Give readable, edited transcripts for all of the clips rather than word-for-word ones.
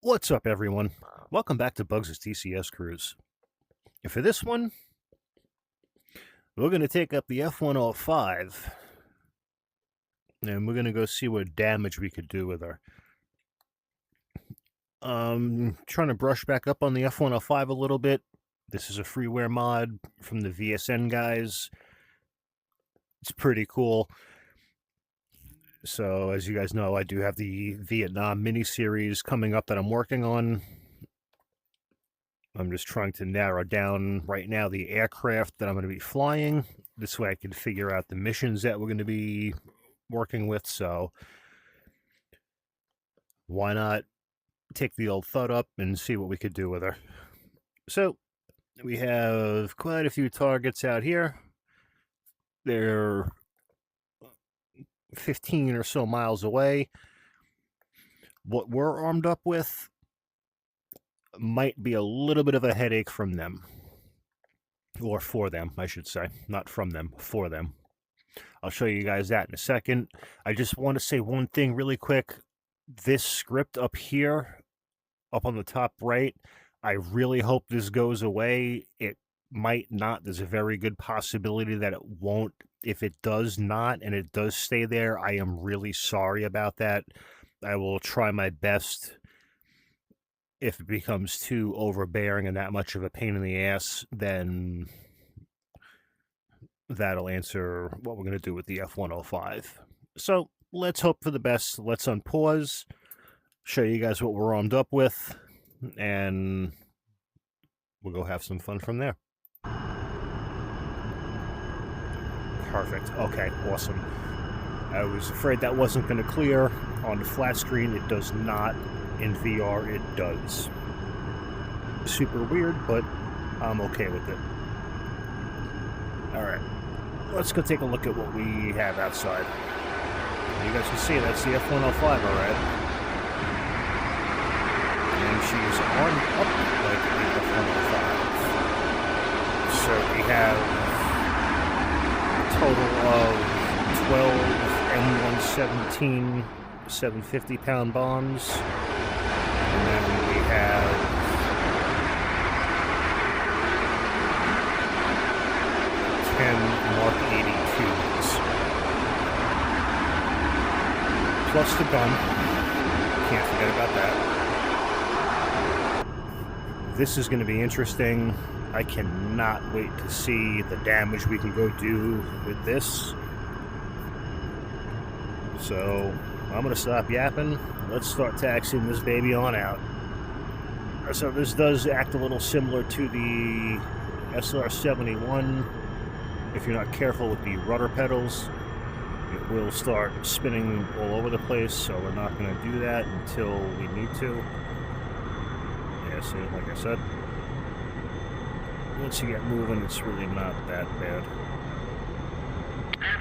What's up, everyone? Welcome back to Bugs' DCS Cruise. And for this one, we're going to take up the F-105, and we're going to go see what damage we could do with her. Trying to brush back up on the F-105 a little bit. This is a freeware mod from the VSN guys. It's pretty cool. So, as you guys know, I do have the Vietnam miniseries coming up that I'm working on. I'm just trying to narrow down right now the aircraft that I'm going to be flying. This way I can figure out the missions that we're going to be working with. So why not take the Ol Thud up and see what we could do with her. So we have quite a few targets out here. They're 15 or so miles away. What we're armed up with might be a little bit of a headache from them. Or for them, I should say. Not from them, for them. I'll show you guys that in a second. I just want to say one thing really quick. This script up here, up on the top right, I really hope this goes away. It might not. There's a very good possibility that it won't. If it does not, and it does stay there, I am really sorry about that. I will try my best. If it becomes too overbearing and that much of a pain in the ass, then that'll answer what we're going to do with the F-105. So let's hope for the best. Let's unpause, show you guys what we're armed up with, and we'll go have some fun from there. Perfect. Okay, awesome. I was afraid that wasn't going to clear. On the flat screen, it does not. In VR, it does. Super weird, but I'm okay with it. Alright, let's go take a look at what we have outside. You guys can see that's the F-105, alright? And she's armed up like the F-105. So we have a total of 12 M117 750-pound bombs. And then we have 10 Mark 82s. Plus the gun. Can't forget about that. This is going to be interesting. I cannot wait to see the damage we can go do with this. So I'm going to stop yapping. Let's start taxiing this baby on out. So this does act a little similar to the SR-71. If you're not careful with the rudder pedals, it will start spinning all over the place, so we're not going to do that until we need to. Yeah, see, like I said, once you get moving, it's really not that bad.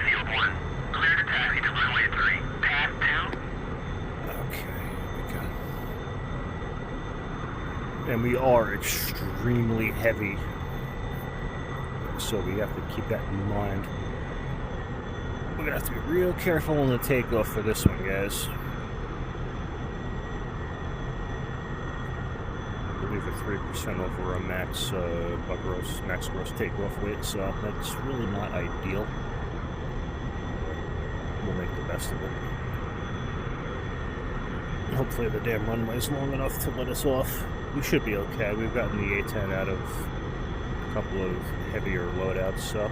Field 1, clear to taxi to runway 3, pass 2. Okay, here we go. And we are extremely heavy, so we have to keep that in mind. We're gonna have to be real careful on the takeoff for this one, guys. I believe we're 3% over our max max gross takeoff weight, so that's really not ideal. We'll make the best of it. Hopefully the damn runway's long enough to let us off. We should be okay. We've gotten the A-10 out of a couple of heavier loadouts, so.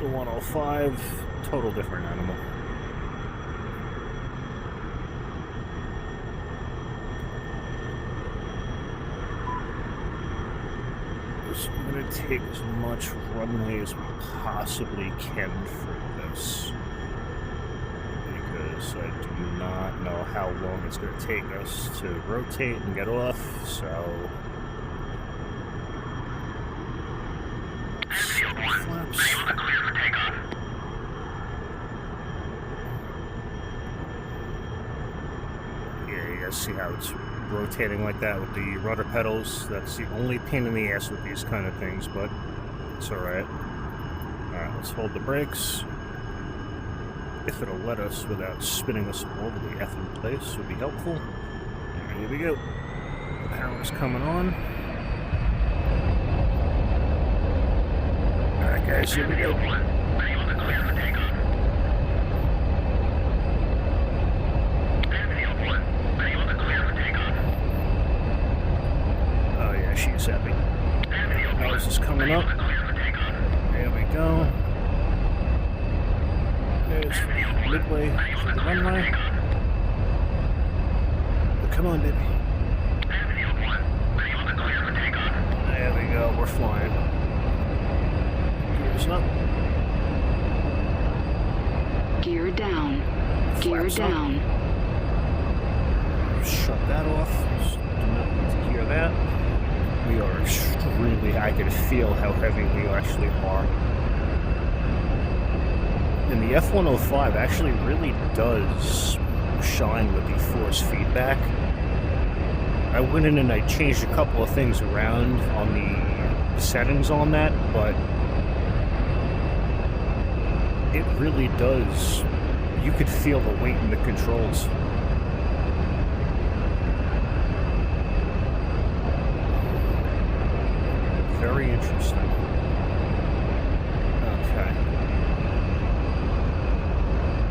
The 105, total different animal. So I'm going to take as much runway as we possibly can for this. Because I do not know how long it's going to take us to rotate and get off, so. Flaps. Clear for takeoff. Yeah, you guys see how it's rotating like that with the rudder pedals. That's the only pain in the ass with these kind of things, but it's alright. Alright, let's hold the brakes. if it'll let us without spinning us all over the effing place would be helpful. Alright, here we go. Power's coming on. Alright guys, here we go. Ready on the clear for takeoff. Field 1, ready on the clear for takeoff. Oh yeah, she's heavy. Nose is coming up. There we go. There's midway for the runway. Come on, baby. There we go, we're flying. Gears up. Gear down. Gear Flaps up. down. Shut that off. Do not need to hear that. We are extremely, I can feel how heavy we actually are. And the F-105 actually really does shine with the force feedback. I went in and I changed a couple of things around on the settings on that, but it really does. You could feel the weight in the controls. Very interesting. Okay.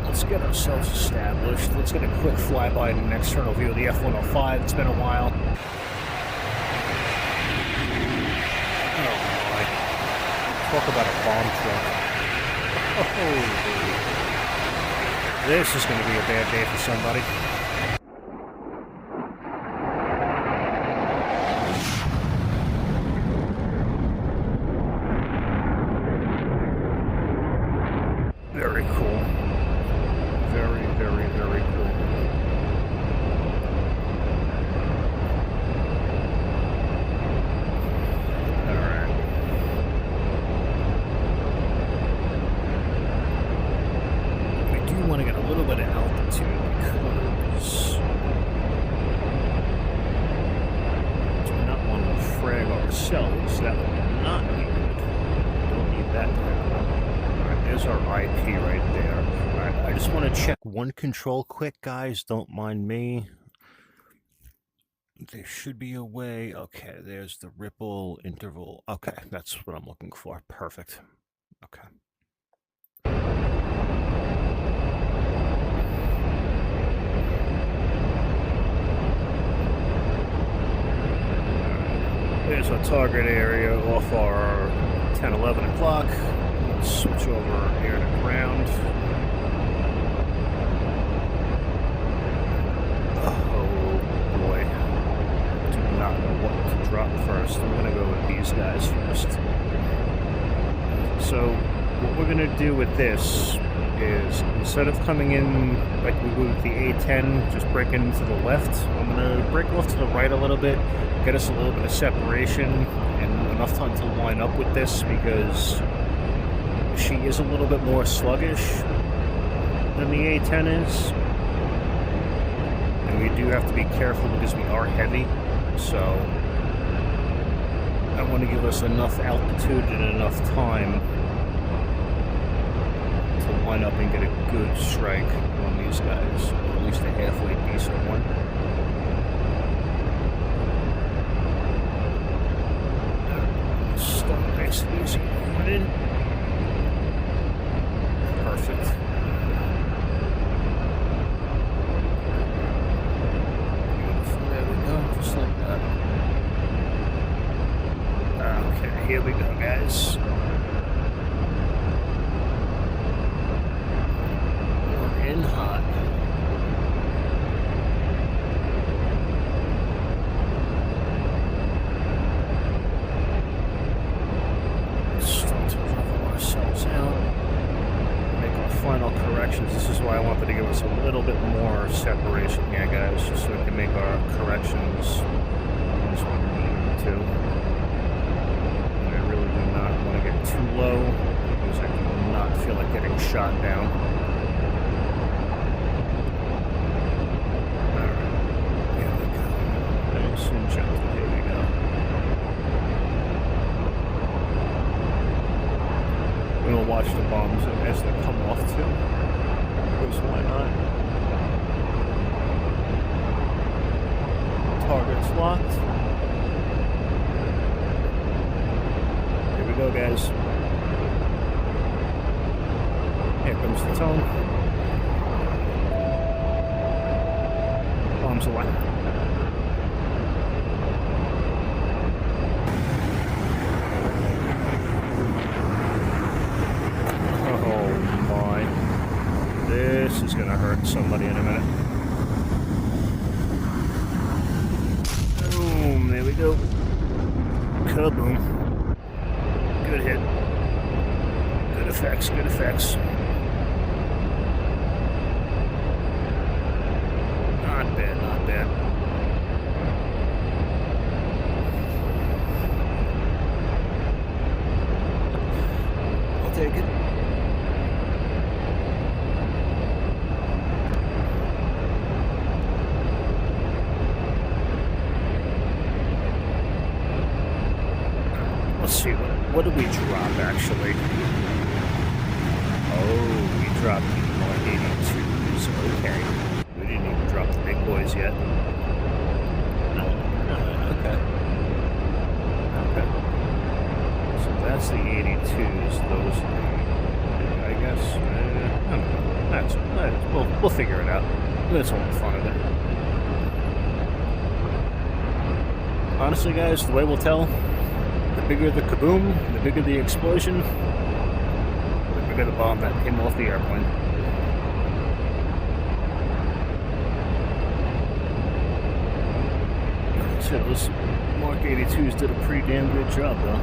Let's get ourselves established. Let's get a quick flyby and an external view of the F-105. It's been a while. Oh my. Talk about a bomb truck. Oh, this is going to be a bad day for somebody. Very cool. Very, very, very cool. Alright. We do want to get a little bit of altitude because we do not want to frag ourselves. That would not be good. Don't need that to happen. There's our IP right there. Alright, I just want to check one control quick, guys. Don't mind me. There should be a way. Okay, there's the ripple interval. Okay, that's what I'm looking for. Perfect. Okay. There's our target area off our 10, 11 o'clock. Switch over air to ground. Oh boy. Do not know what to drop first. I'm going to go with these guys first. So, what we're going to do with this is, instead of coming in like we would with the A10, just breaking into the left, I'm going to break off to the right a little bit, get us a little bit of separation, and enough time to line up with this because she is a little bit more sluggish than the A10 is. And we do have to be careful because we are heavy. So I want to give us enough altitude and enough time to line up and get a good strike on these guys. Or at least a halfway decent one. Start nice and easy. Put in. Perfect. Beautiful. There we go, just like that. Okay, here we go, guys. We're in hot. Start to level ourselves out. Final corrections. This is why I wanted to give us a little bit more separation here, guys, just so we can make our corrections as we need to. And I really do not want to get too low because I do not feel like getting shot down. Alright, here we go. Nice and gentle. Here we go. We'll watch the bombs as they come off too. locked. Here we go, guys. Here comes the tone. Bombs away. Oh my. This is gonna hurt somebody in a minute. Boom, there we go. Kaboom. Good hit. Good effects, good effects. Not bad, not bad. I'll take it. Let's see, what did we drop actually? Oh, we dropped the 182s. Okay. We didn't even drop the big boys yet. Okay. Okay. So that's the 82s. Those are the, I guess. I don't know. We'll figure it out. That's all the fun of it. Honestly, guys, the way we'll tell, the bigger the kaboom, the bigger the explosion, the bigger the bomb that came off the airplane. So those Mark 82s did a pretty damn good job, though.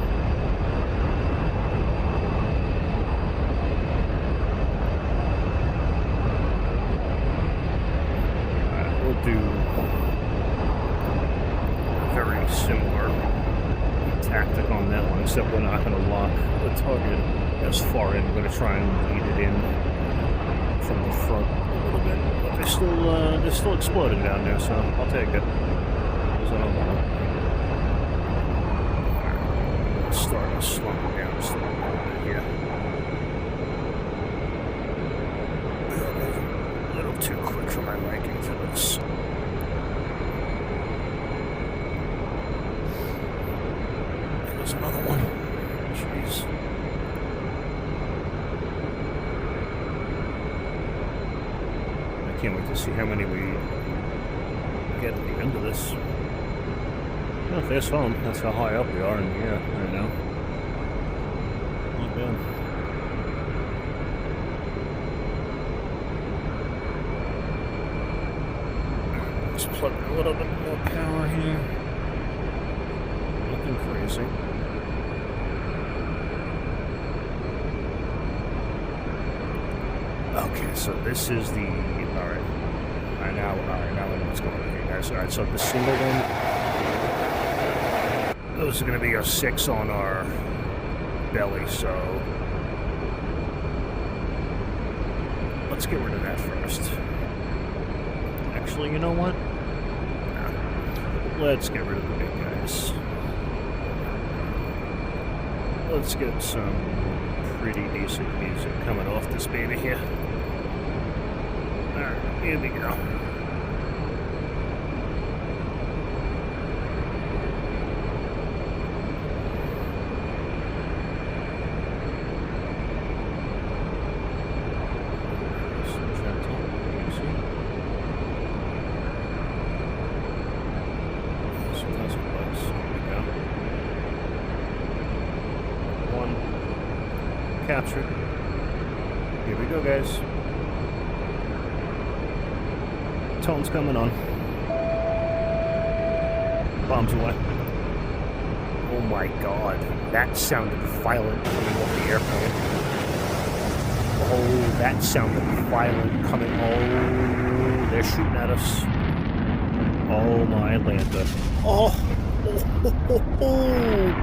We'll do a very similar tactic on that one, except we're not going to lock the target as far in. We're going to try and lead it in from the front a little bit. But they're still exploding down there, so I'll take it. There's another one. Let's start to slow it down just a little bit here. A little too quick for my liking for this. There's another one. Jeez. I can't wait to see how many we get at the end of this. Oh, there's home. That's how high up we are in the air right now. Not bad. Let's plug in a little bit more power here. Nothing crazy. Okay, so this is the. Alright. Now I know what's going on here, guys. Alright, so the single one. Those are going to be our 6 on our belly, so. Let's get rid of that first. Actually, you know what? No. Let's get rid of the big guys. Let's get some pretty decent music coming off this baby here. Alright, here we go. Captured. Here we go, guys. Tone's coming on. Bombs away. Oh my god. That sounded violent coming off the airplane. Oh, that sounded violent coming. Oh, they're shooting at us. Oh my Atlanta. Oh,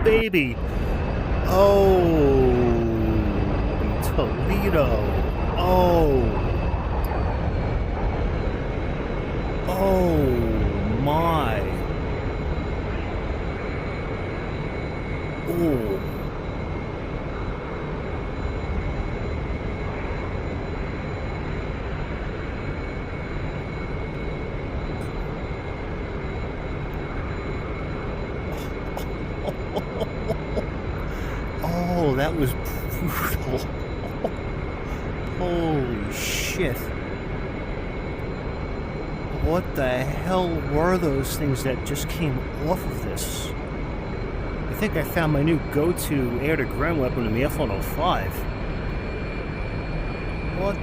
baby. Oh. Toledo. Oh. Oh my. Oh. Oh, that was brutal. Holy shit. What the hell were those things that just came off of this? I think I found my new go-to air-to-ground weapon in the F-105. What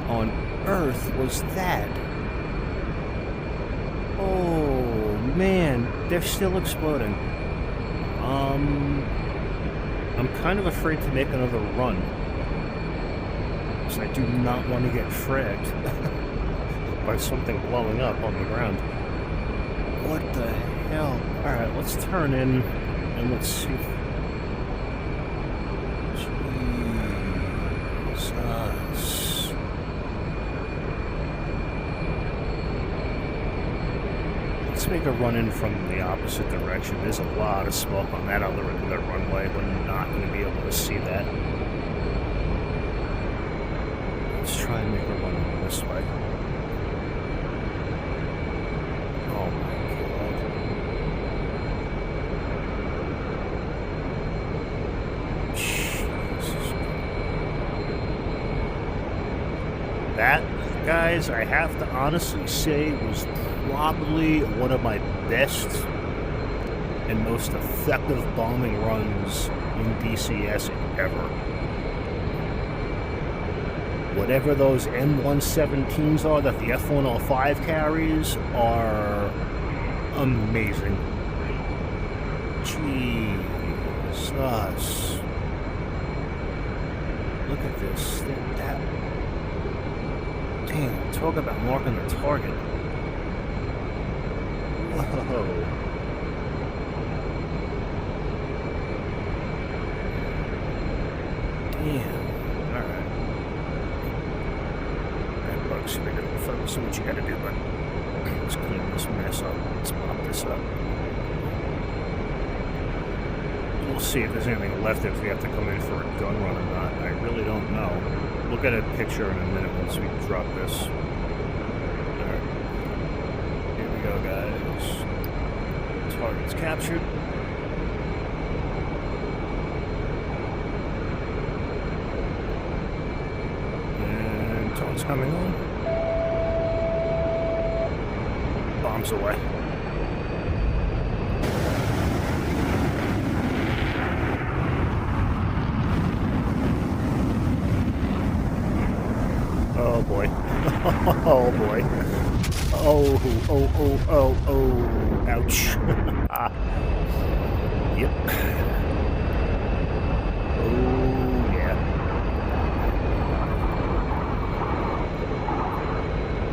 on earth was that? Oh, man. They're still exploding. I'm kind of afraid to make another run. Because I do not want to get fragged by something blowing up on the ground. What the hell? Alright, let's turn in and let's see. Jesus. Let's make a run in from the opposite direction. There's a lot of smoke on that other end of the runway. We're not going to be able to see that. Let's try and make a run in this way. Oh my god. Jesus. That, guys, I have to honestly say, was probably one of my best and most effective bombing runs in DCS ever. Whatever those M117s are that the F-105 carries are amazing. Jesus. Look at this. That. Damn, talk about marking the target. Whoa. Damn. Alright. Alright, Bugs, you're gonna focus on what you gotta do, but let's clean this mess up. Let's pop this up. We'll see if there's anything left if we have to come in for a gun run or not. I really don't know. We'll get a picture in a minute once we drop this. Alright. Here we go, guys. Target's captured. And tone's coming on. Bombs away. Oh boy. Oh boy. Oh, ouch. Yep. Oh, yeah.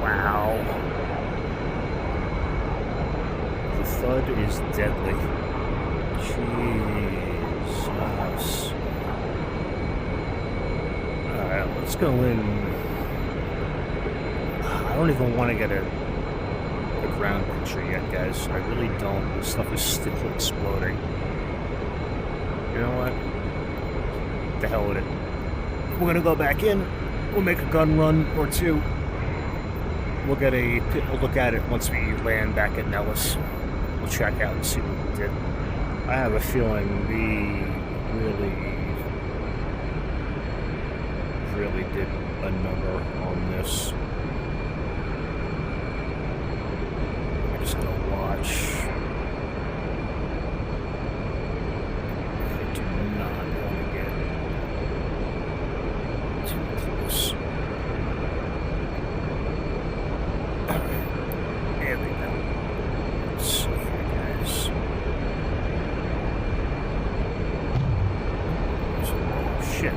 Wow. The thud is deadly. Jesus. Alright, let's go in. I don't even want to get a ground picture yet, guys. I really don't. This stuff is still exploding. You know what? The hell with it. We're gonna go back in. We'll make a gun run or two. We'll get a look at it once we land back at Nellis. We'll check out and see what we did. I have a feeling we really did a number on this. I'm just gonna watch. I do not want to get too close. Alright, there we go. Let's see here, guys. Oh shit.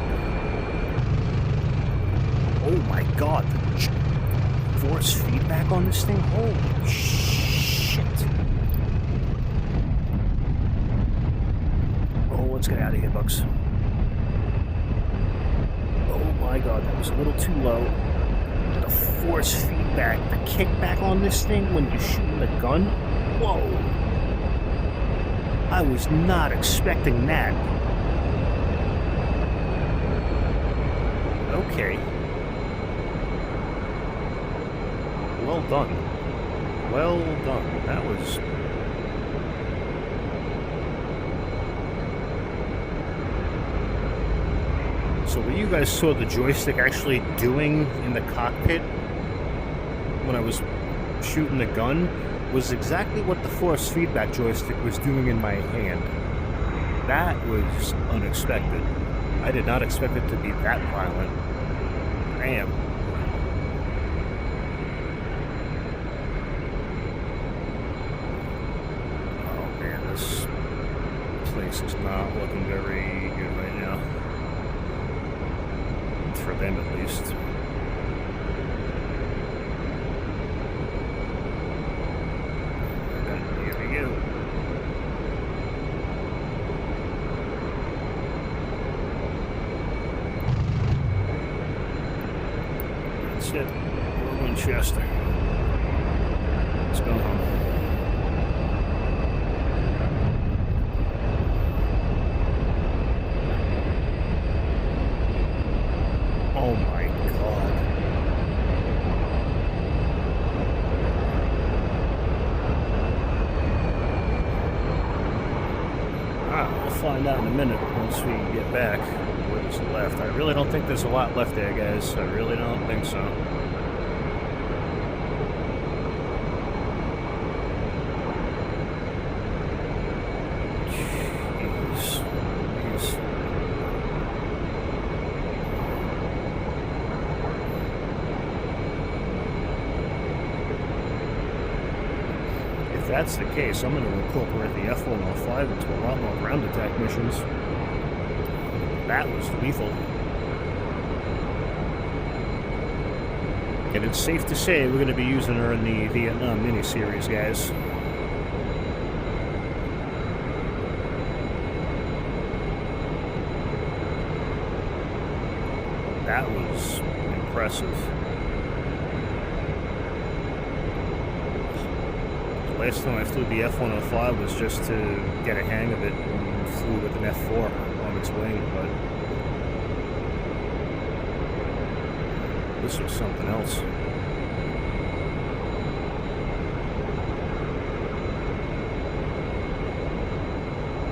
Oh my god, the force feedback on this thing? Holy shit. Oh, let's get out of here, Bugs. Oh my god, that was a little too low. The force feedback, the kickback on this thing when you're shooting the gun? Whoa. I was not expecting that. Okay. Well done. Well done. That was... So what you guys saw the joystick actually doing in the cockpit when I was shooting the gun was exactly what the force feedback joystick was doing in my hand. That was unexpected. I did not expect it to be that violent. Damn. Oh man, this place is not looking very good right now. For them at least. Here we go. That's it. We're Winchester. Let's go home. Oh my god. We'll find out in a minute once we get back what is left. I really don't think there's a lot left there, guys. I really don't think so. Jeez. If that's the case, I'm going to incorporate the F-105 into a lot more ground attack missions. That was lethal. And it's safe to say we're going to be using her in the Vietnam miniseries, guys. That was impressive. The last time I flew the F-105 was just to get a hang of it and flew with an F-4 on its wing, but this was something else.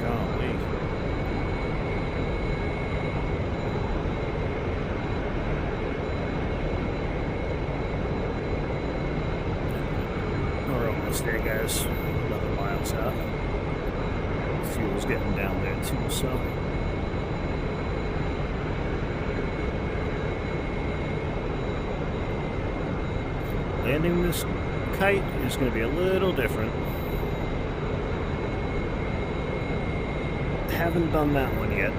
Golly. We're almost there, guys. 11 miles out. Fuel's getting down there too, so. Landing this kite is going to be a little different. Haven't done that one yet.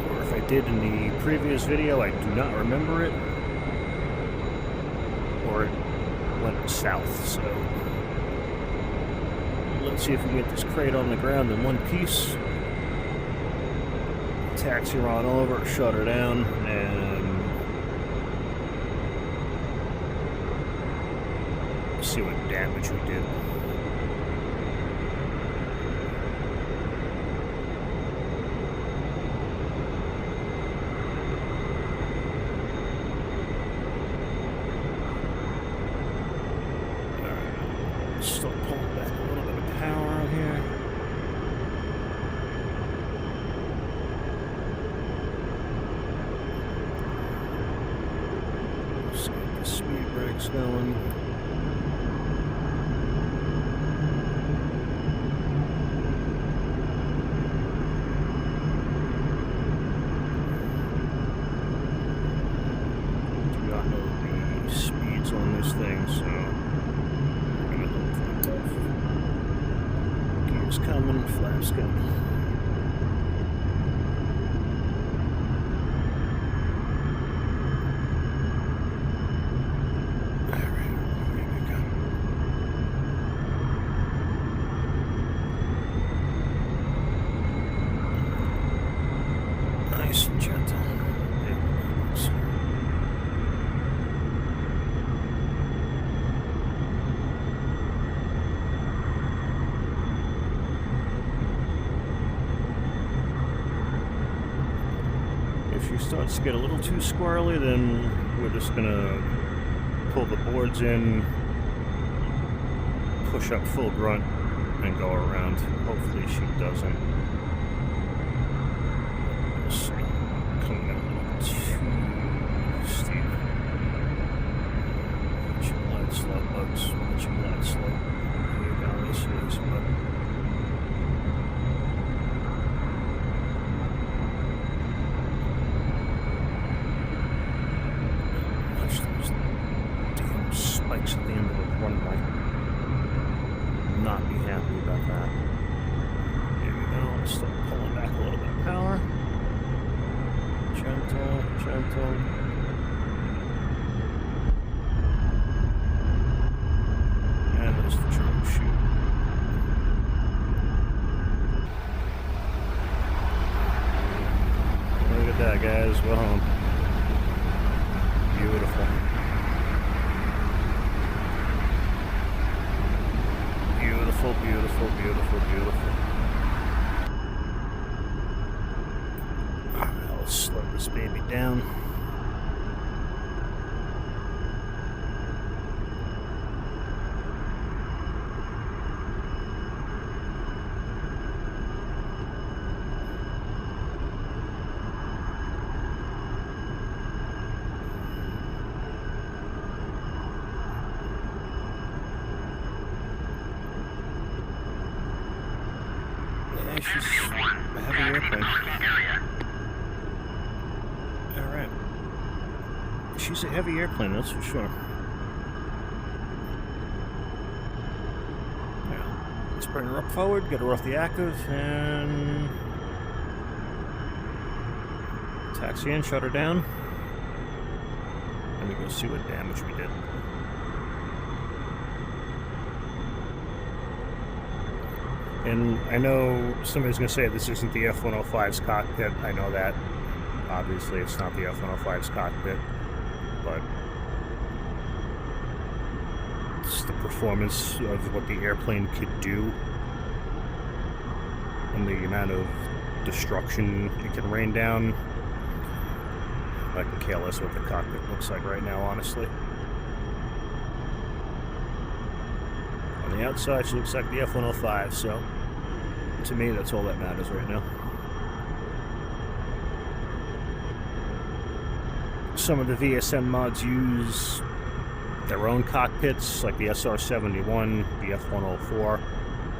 Or if I did in the previous video, I do not remember it. Or it went south, so let's see if we can get this crate on the ground in one piece. Taxi her on over, shut her down, and see what damage we did. Alright, still pulling back a little bit of power out here. Let's get the speed brakes going. On this thing, so we're gonna hope for it. Gears coming, flaps coming. Alright, here we go. Nice and gentle. There it goes. If she starts to get a little too squirrely, then we're just gonna pull the boards in, push up full grunt, and go around. Hopefully she doesn't. slow, folks. What you want, slow? Here you go. This is what. Watch those damn spikes at the end of the runway. Not be happy about that. Here we go. Let's start pulling back a little bit of power. Gentle, gentle. And there's the troubleshoot. Look at that, guys. We're home. Beautiful. Beautiful, beautiful, beautiful, beautiful. I'll slow this baby down. Yeah, she's a heavy airplane. Alright. She's a heavy airplane, that's for sure. Yeah. Let's bring her up forward, get her off the active, and taxi in, shut her down. Let me go see what damage we did. And I know somebody's going to say this isn't the F-105's cockpit. I know that. Obviously, it's not the F-105's cockpit. But it's the performance of what the airplane could do. And the amount of destruction it can rain down. I can care less what the cockpit looks like right now, honestly. On the outside, she looks like the F-105, so to me, that's all that matters right now. Some of the VSM mods use their own cockpits, like the SR-71, the F-104,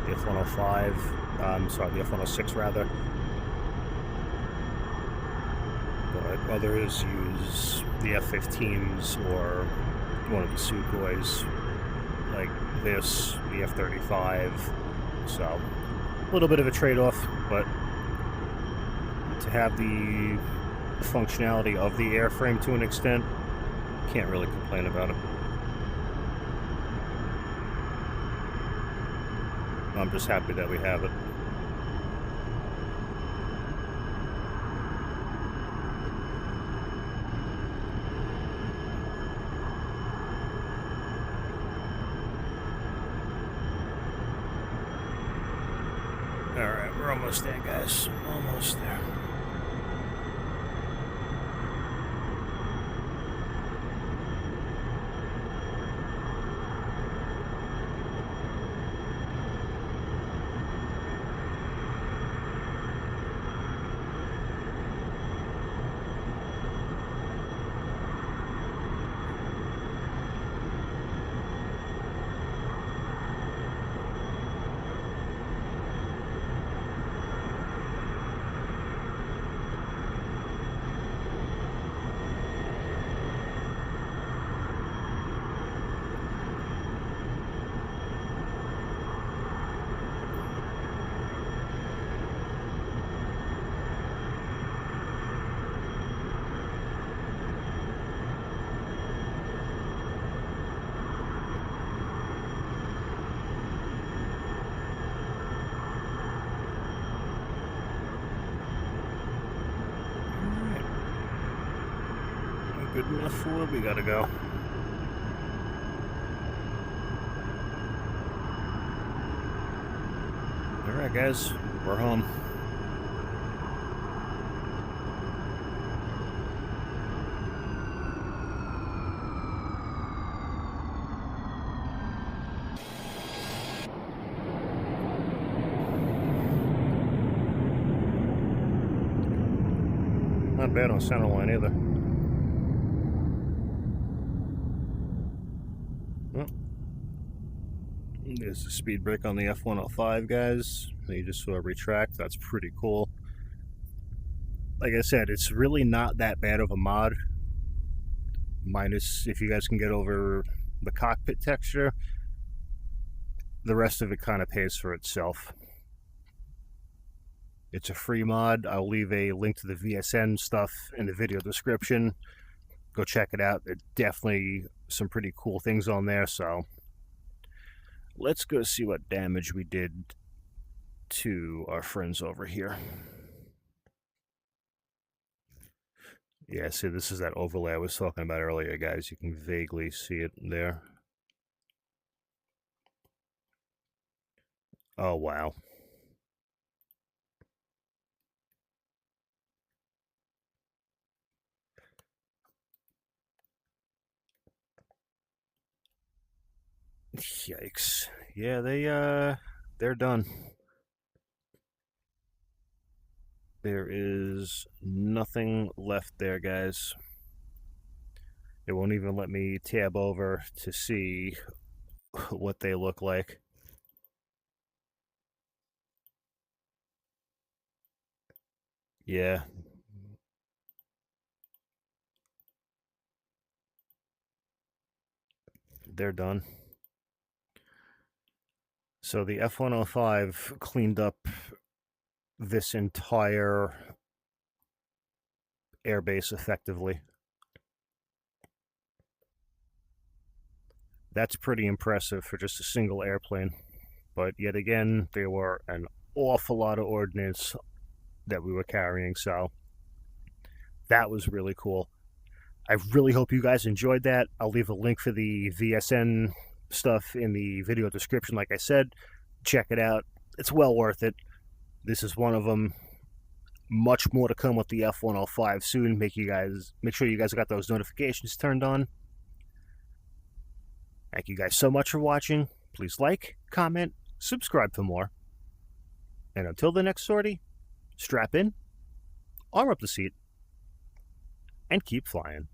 the F-105, sorry, the F-106 rather. But others use the F-15s or one of the Sukhois, like this, the F-35, so a little bit of a trade-off, but to have the functionality of the airframe to an extent, can't really complain about it. I'm just happy that we have it. Alright, we're almost there, guys. Almost there. Good enough for where we gotta go. Alright guys, we're home. Not bad on center line either. Well, there's a speed brake on the F-105, guys. You just saw a retract. That's pretty cool. Like I said, it's really not that bad of a mod. Minus if you guys can get over the cockpit texture. The rest of it kind of pays for itself. It's a free mod. I'll leave a link to the VSN stuff in the video description. Go check it out. There's definitely some pretty cool things on there, so let's go see what damage we did to our friends over here. Yeah, see, this is that overlay I was talking about earlier, guys. You can vaguely see it there. Oh, wow. Yikes. Yeah, they're done. There is nothing left there, guys. It won't even let me tab over to see what they look like. Yeah. They're done. So the F-105 cleaned up this entire airbase effectively. That's pretty impressive for just a single airplane. But yet again, there were an awful lot of ordnance that we were carrying, so that was really cool. I really hope you guys enjoyed that. I'll leave a link for the VSN stuff in the video description, like I said. Check it out. It's well worth it. This is one of them. Much more to come with the F-105 soon. Make sure you guys got those notifications turned on. Thank you guys so much for watching. Please like, comment, subscribe for more. And until the next sortie, strap in, arm up the seat, and keep flying.